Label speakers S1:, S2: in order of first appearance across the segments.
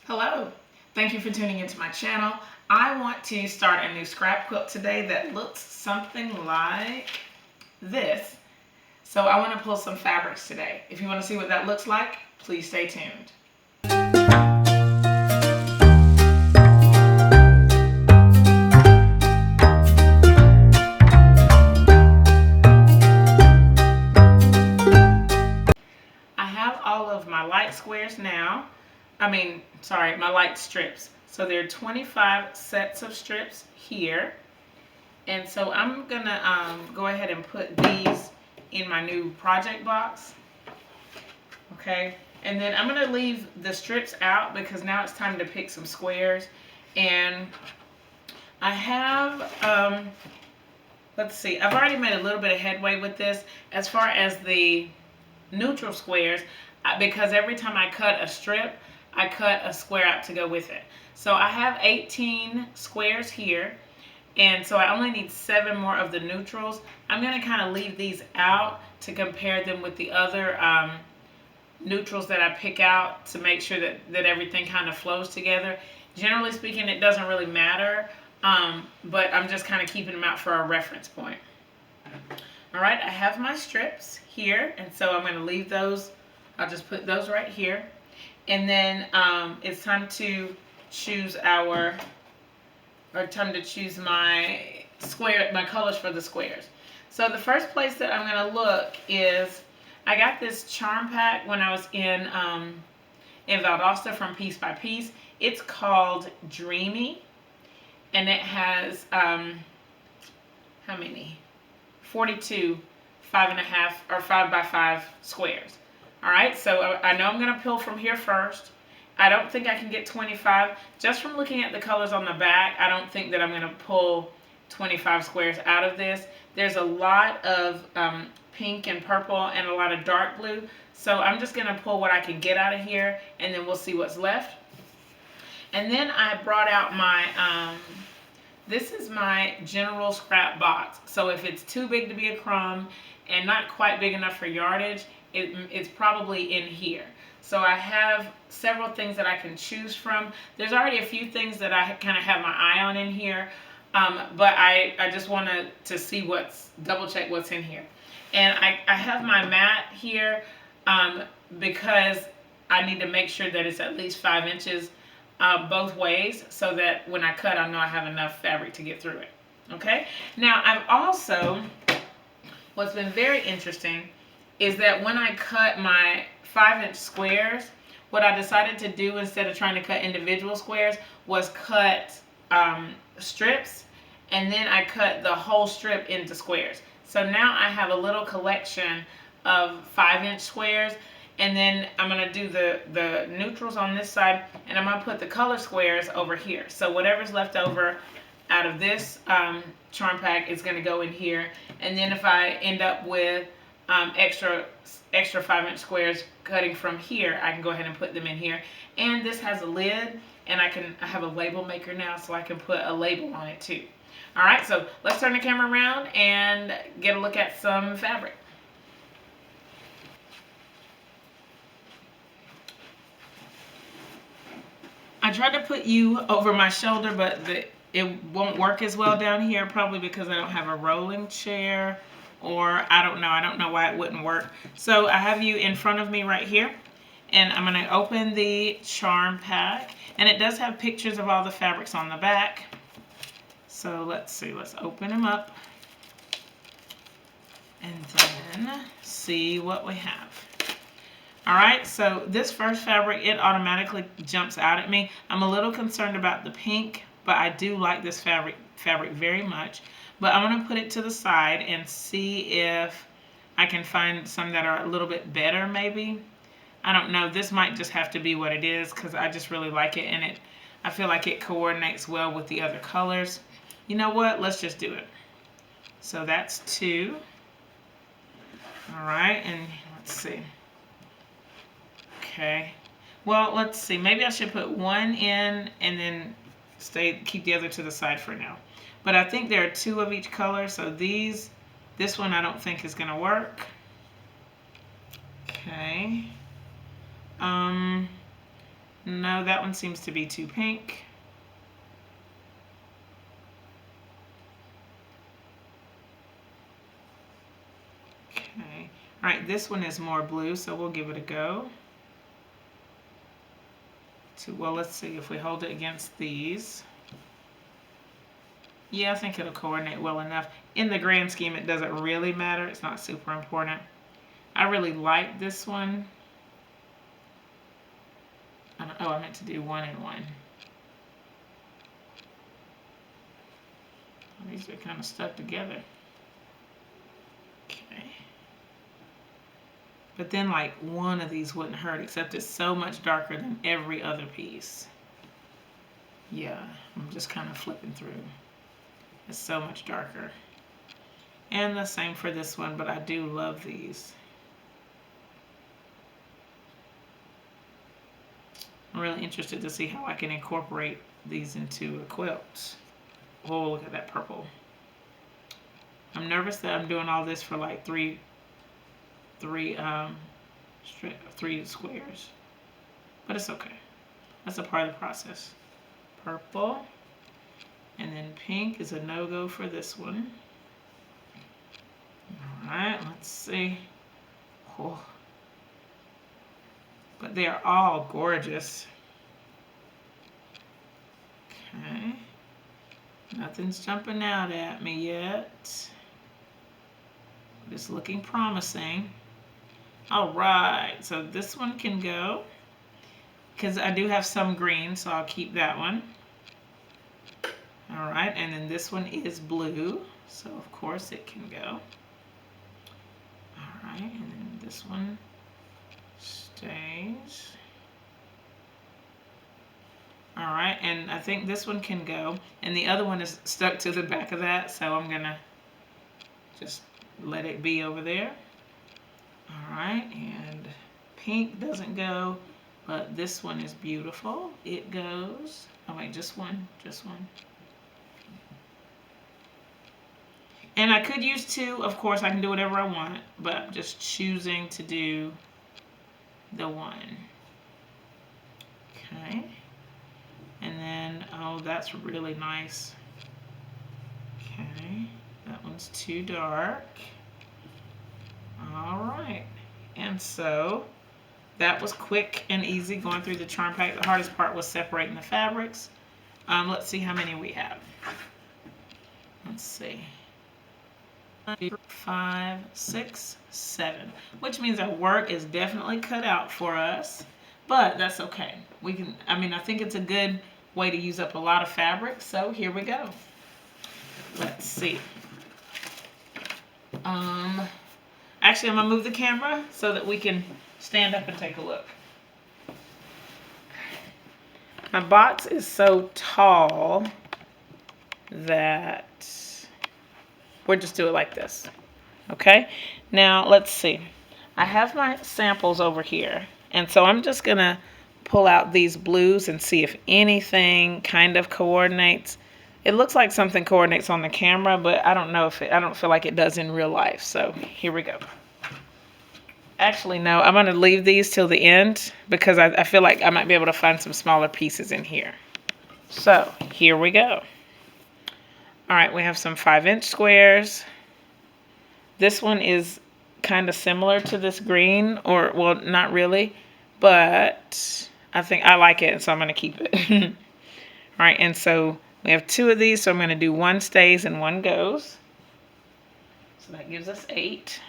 S1: Hello, thank you for tuning into my channel. I want to start a new scrap quilt today that looks something like this. So I want to pull some fabrics today. If you want to see what that looks like, please stay tuned. I have all of my light squares now. My light strips. So there are 25 sets of strips here. And so I'm gonna go ahead and put these in my new project box. Okay, and then I'm gonna leave the strips out because now it's time to pick some squares. And I have, let's see, I've already made a little bit of headway with this as far as the neutral squares, because every time I cut a strip, I cut a square out to go with it. So I have 18 squares here, and so I only need 7 more of the neutrals. I'm going to kind of leave these out to compare them with the other neutrals that I pick out to make sure that everything kind of flows together. Generally speaking, it doesn't really matter, but I'm just kind of keeping them out for a reference point. All right, I have my strips here, and so I'm going to leave those. I'll just put those right here. And then it's time to choose my colors for the squares. So the first place that I'm going to look is, I got this charm pack when I was in Valdosta from Piece by Piece. It's called Dreamy, and it has, how many? 42 5.5 or 5 by 5 squares. All right, so I know I'm going to pull from here first. I don't think I can get 25. Just from looking at the colors on the back, I don't think that I'm going to pull 25 squares out of this. There's a lot of pink and purple and a lot of dark blue. So I'm just going to pull what I can get out of here, and then we'll see what's left. And then I brought out my, this is my general scrap box. So if it's too big to be a crumb and not quite big enough for yardage, it's probably in here. So I have several things that I can choose from. There's already a few things that I kind of have my eye on in here, but I just wanted to see double check what's in here. And I have my mat here because I need to make sure that it's at least 5 inches both ways, so that when I cut, I know I have enough fabric to get through it. Okay, now I've also, what's been very interesting is that when I cut my 5-inch squares, what I decided to do instead of trying to cut individual squares was cut strips, and then I cut the whole strip into squares. So now I have a little collection of 5-inch squares, and then I'm going to do the neutrals on this side, and I'm going to put the color squares over here. So whatever's left over out of this charm pack is going to go in here, and then if I end up with extra 5-inch squares cutting from here, I can go ahead and put them in here. And this has a lid, and I have a label maker now, so I can put a label on it too. All right, so let's turn the camera around and get a look at some fabric. I tried to put you over my shoulder, but it won't work as well down here, probably because I don't have a rolling chair, or I don't know why it wouldn't work. So I have you in front of me right here, and I'm going to open the charm pack, and it does have pictures of all the fabrics on the back. So let's see, let's open them up and then see what we have. All right, so this first fabric, it automatically jumps out at me. I'm a little concerned about the pink, but I do like this fabric very much. But I'm going to put it to the side and see if I can find some that are a little bit better maybe. I don't know. This might just have to be what it is because I just really like it, and I feel like it coordinates well with the other colors. You know what? Let's just do it. So that's 2. All right, and let's see. Okay. Well, let's see. Maybe I should put 1 in and then keep the other to the side for now. But I think there are 2 of each color, so this one I don't think is going to work. Okay. No, that one seems to be too pink. Okay. All right, this one is more blue, so we'll give it a go. Well, let's see if we hold it against these. Yeah, I think it'll coordinate well enough. In the grand scheme, it doesn't really matter. It's not super important. I really like this one. Oh, I meant to do 1 and 1. These are kind of stuck together. Okay. But then like one of these wouldn't hurt, except it's so much darker than every other piece. Yeah, I'm just kind of flipping through. It's so much darker. And the same for this one, but I do love these. I'm really interested to see how I can incorporate these into a quilt. Oh, look at that purple. I'm nervous that I'm doing all this for like three squares, but it's okay. That's a part of the process. Purple, and then pink is a no-go for this one. All right, let's see. Oh. But they are all gorgeous. Okay, nothing's jumping out at me yet. It's looking promising. All right, so this one can go because I do have some green, so I'll keep that one. All right, and then this one is blue, so of course it can go. All right, and then this one stays. All right, and I think this one can go, and the other one is stuck to the back of that, so I'm gonna just let it be over there. All right, and pink doesn't go, but this one is beautiful. It goes. Oh wait, just one. And I could use 2. Of course, I can do whatever I want, but I'm just choosing to do the 1. Okay. And then, oh, that's really nice. Okay, that one's too dark. All right, and so that was quick and easy going through the charm pack. The hardest part was separating the fabrics. Let's see how many we have. Let's see. 5, 6, 7, which means our work is definitely cut out for us, but that's okay. We can, I think it's a good way to use up a lot of fabric, so here we go. Let's see. Actually, I'm gonna move the camera so that we can stand up and take a look. My box is so tall that we'll just do it like this. Okay, now let's see. I have my samples over here, and so I'm just gonna pull out these blues and see if anything kind of coordinates. It looks like something coordinates on the camera, but I don't know if I don't feel like it does in real life. So here we go. Actually, no, I'm gonna leave these till the end because I feel like I might be able to find some smaller pieces in here. So here we go. All right, we have some 5-inch squares. This one is kind of similar to this green, or well, not really, but I think I like it, so I'm gonna keep it. All right, and so we have 2 of these, so I'm gonna do 1 stays and 1 goes. So that gives us 8.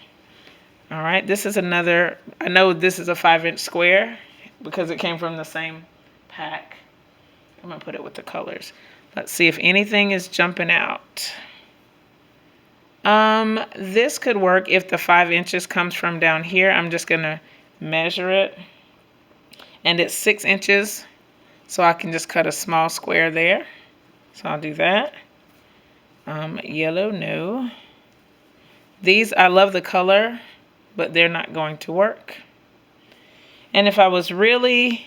S1: All right, this is another, I know this is a 5-inch square because it came from the same pack. I'm gonna put it with the colors. Let's see if anything is jumping out. This could work if the 5 inches comes from down here. I'm just gonna measure it. And it's 6 inches, so I can just cut a small square there. So I'll do that. Yellow, no. These, I love the color, but they're not going to work. And if I was really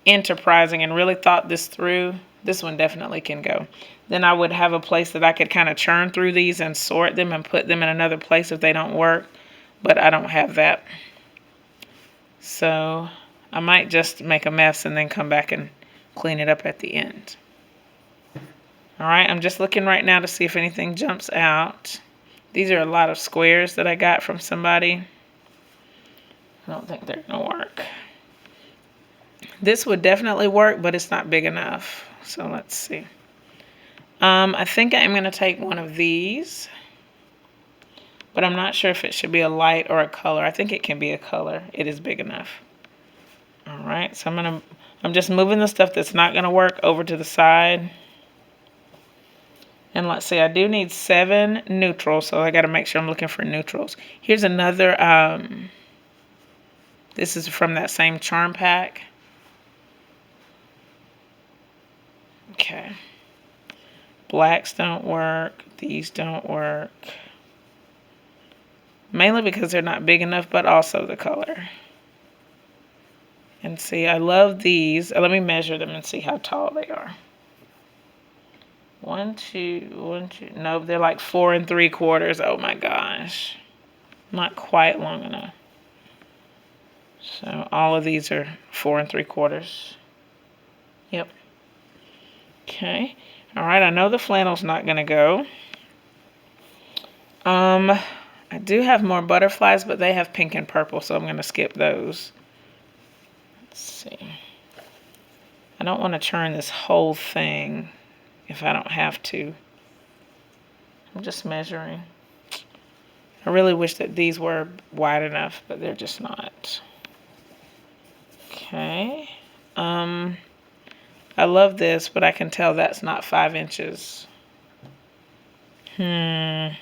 S1: enterprising and really thought this through, this one definitely can go. Then I would have a place that I could kind of churn through these and sort them and put them in another place if they don't work, but I don't have that. So I might just make a mess and then come back and clean it up at the end. Alright, I'm just looking right now to see if anything jumps out. These are a lot of squares that I got from somebody. I don't think they're going to work. This would definitely work, but it's not big enough. So let's see. I think I'm going to take one of these, but I'm not sure if it should be a light or a color. I think it can be a color. It is big enough. All right, so I'm just moving the stuff that's not going to work over to the side. And let's see, I do need 7 neutrals, so I got to make sure I'm looking for neutrals. Here's another, this is from that same charm pack. Okay. Blacks don't work. These don't work. Mainly because they're not big enough, but also the color. And see, I love these. Let me measure them and see how tall they are. 1, 2, 1, 2. Nope, they're like 4 3/4. Oh my gosh. Not quite long enough. So all of these are 4 3/4. Yep. Okay. All right, I know the flannel's not going to go. I do have more butterflies, but they have pink and purple, so I'm going to skip those. Let's see. I don't want to churn this whole thing if I don't have to. I'm just measuring. I really wish that these were wide enough, but they're just not. Okay. I love this, but I can tell that's not 5 inches. Now,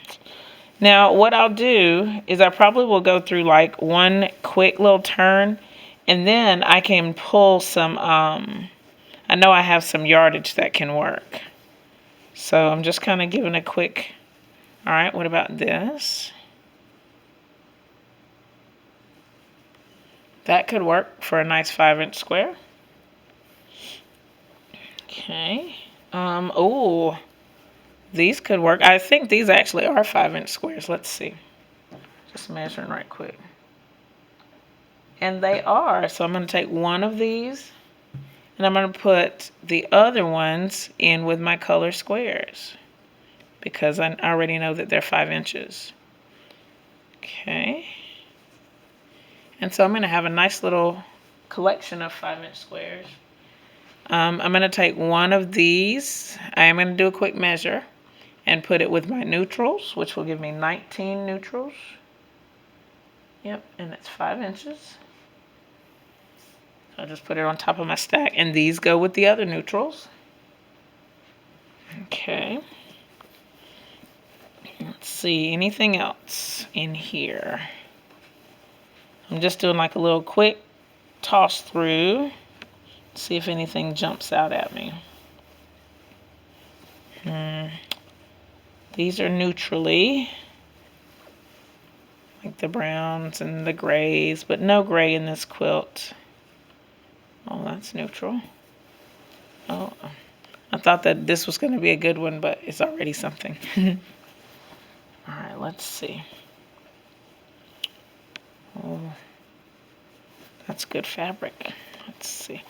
S1: what I'll do is I probably will go through like one quick little turn, and then I can pull some, I know I have some yardage that can work. So I'm just kind of giving a quick, all right, what about this? That could work for a nice 5-inch square. Okay. Oh, these could work. I think these actually are 5-inch squares. Let's see. Just measuring right quick. And they are. So I'm going to take one of these, and I'm going to put the other ones in with my color squares, because I already know that they're 5 inches. Okay. And so I'm going to have a nice little collection of 5-inch squares. I'm going to take one of these. I am going to do a quick measure and put it with my neutrals, which will give me 19 neutrals. Yep, and it's 5 inches. I'll just put it on top of my stack, and these go with the other neutrals. Okay. Let's see, anything else in here? I'm just doing like a little quick toss through. See if anything jumps out at me. These are neutrally, like the browns and the grays, but no gray in this quilt. Oh, that's neutral. Oh, I thought that this was going to be a good one, but it's already something. All right, let's see. Oh, that's good fabric. Let's see.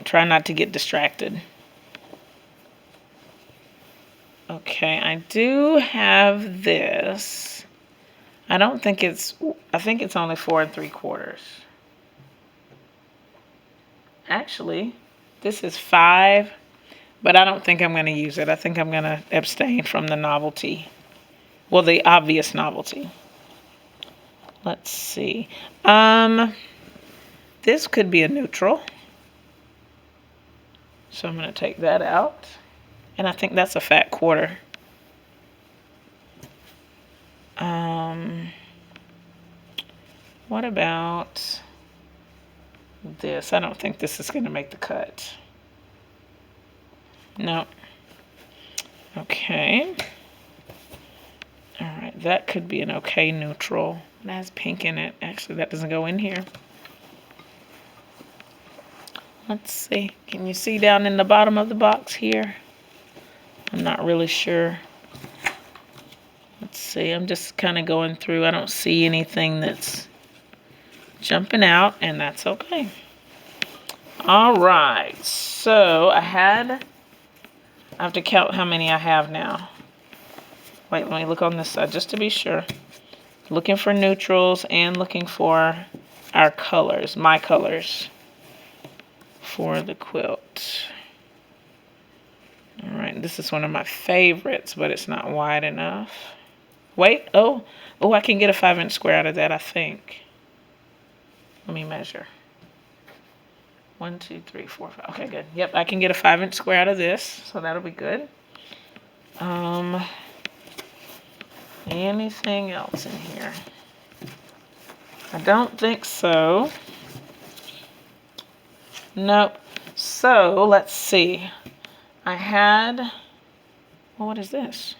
S1: Try not to get distracted. Okay, I do have this. I think it's only 4 3/4. Actually, this is 5, but I don't think I'm going to use it. I think I'm going to abstain from the novelty. Well, the obvious novelty. Let's see. This could be a neutral. So I'm going to take that out. And I think that's a fat 1/4. What about this? I don't think this is going to make the cut. No. Okay. All right, that could be an okay neutral. It has pink in it. Actually, that doesn't go in here. Let's see. Can you see down in the bottom of the box here? I'm not really sure. Let's see. I'm just kind of going through. I don't see anything that's jumping out, and that's okay. All right, so I have to count how many I have now. Wait, let me look on this side just to be sure. Looking for neutrals and looking for our colors, my colors for the quilt. All right, this is one of my favorites, but it's not wide enough. Wait, oh, I can get a 5-inch square out of that, I think. Let me measure. 1, 2, 3, 4, 5. Okay, good. Yep, I can get a 5-inch square out of this, so that'll be good. Anything else in here? I don't think so. Nope. So let's see. I had, well, what is this?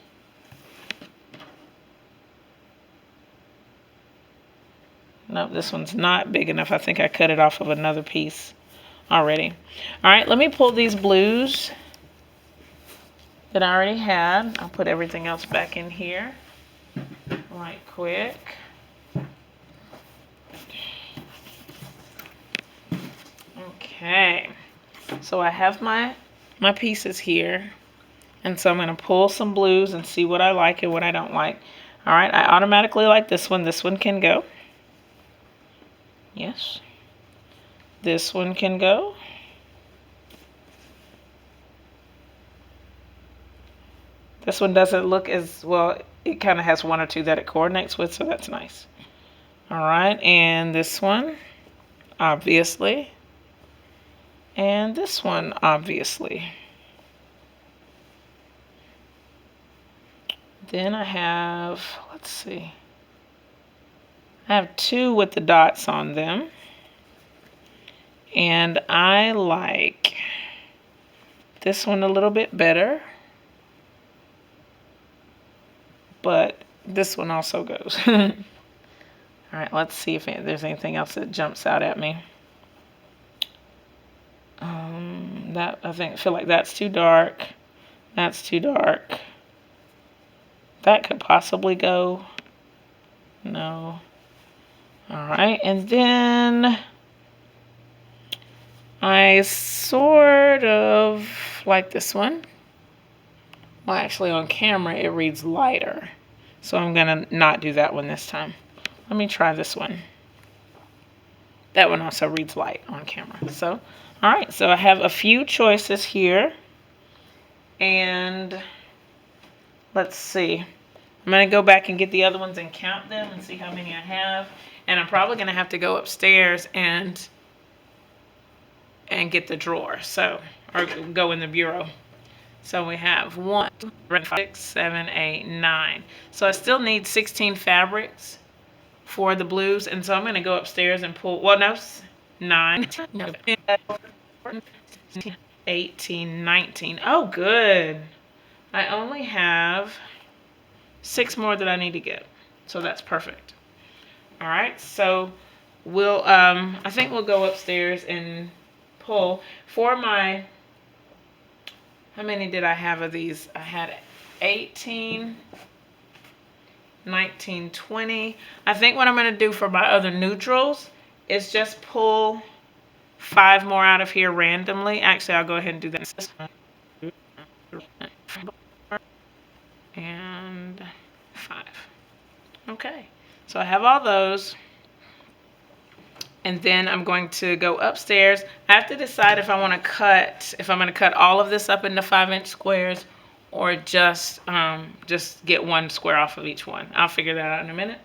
S1: Nope, this one's not big enough. I think I cut it off of another piece already. All right, let me pull these blues that I already had. I'll put everything else back in here right quick. Okay, so I have my pieces here, and so I'm going to pull some blues and see what I like and what I don't like. All right, I automatically like this one. This one can go. Yes. This one can go. This one doesn't look as well. It kind of has one or two that it coordinates with, so that's nice. All right, and this one, obviously. And this one, obviously. Then I have, let's see. I have 2 with the dots on them. And I like this one a little bit better. But this one also goes. All right, let's see if there's anything else that jumps out at me. I feel like that's too dark. That's too dark. That could possibly go. No. All right, and then I sort of like this one. Well, actually on camera it reads lighter. So I'm gonna not do that one this time. Let me try this one. That one also reads light on camera. So, all right, so I have a few choices here. And let's see. I'm going to go back and get the other ones and count them and see how many I have. And I'm probably going to have to go upstairs and get the drawer. So, or go in the bureau. So we have 1, 2, 3, 4, 6, 7, 8, 9. So I still need 16 fabrics for the blues, and so I'm going to go upstairs and pull, well, no, 9, 18, 19. Oh, good. I only have 6 more that I need to get, so that's perfect. All right, so we'll, I think we'll go upstairs and pull for my, how many did I have of these? I had 18, 19, 20. I think what I'm going to do for my other neutrals is just pull 5 more out of here randomly. Actually, I'll go ahead and do that. And 5. Okay, so I have all those. And then I'm going to go upstairs. I have to decide if I want to cut, if I'm going to cut all of this up into 5-inch squares, or just get 1 square off of each one. I'll figure that out in a minute.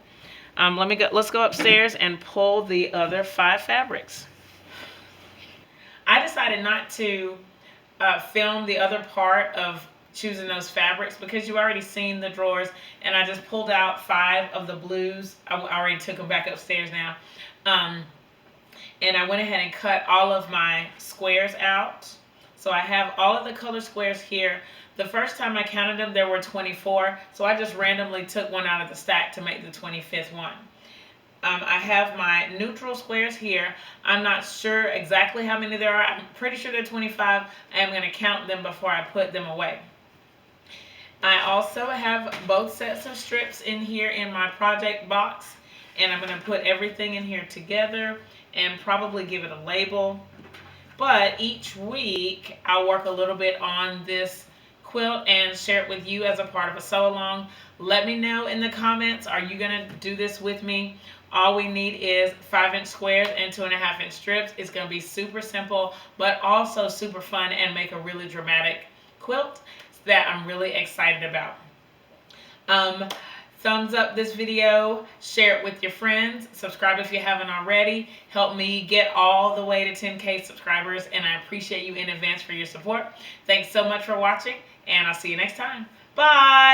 S1: Let's go upstairs and pull the other 5 fabrics. I decided not to film the other part of choosing those fabrics because you've already seen the drawers, and I just pulled out 5 of the blues. I already took them back upstairs now. And I went ahead and cut all of my squares out. So I have all of the color squares here. The first time I counted them, there were 24. So I just randomly took one out of the stack to make the 25th one. I have my neutral squares here. I'm not sure exactly how many there are. I'm pretty sure they're 25. I am going to count them before I put them away. I also have both sets of strips in here in my project box. And I'm going to put everything in here together and probably give it a label. But each week I'll work a little bit on this quilt and share it with you as a part of a sew along. Let me know in the comments, are you going to do this with me? All we need is 5-inch squares and 2.5-inch strips. It's going to be super simple, but also super fun and make a really dramatic quilt that I'm really excited about. Thumbs up this video, share it with your friends, subscribe if you haven't already. Help me get all the way to 10K subscribers, and I appreciate you in advance for your support. Thanks so much for watching, and I'll see you next time. Bye!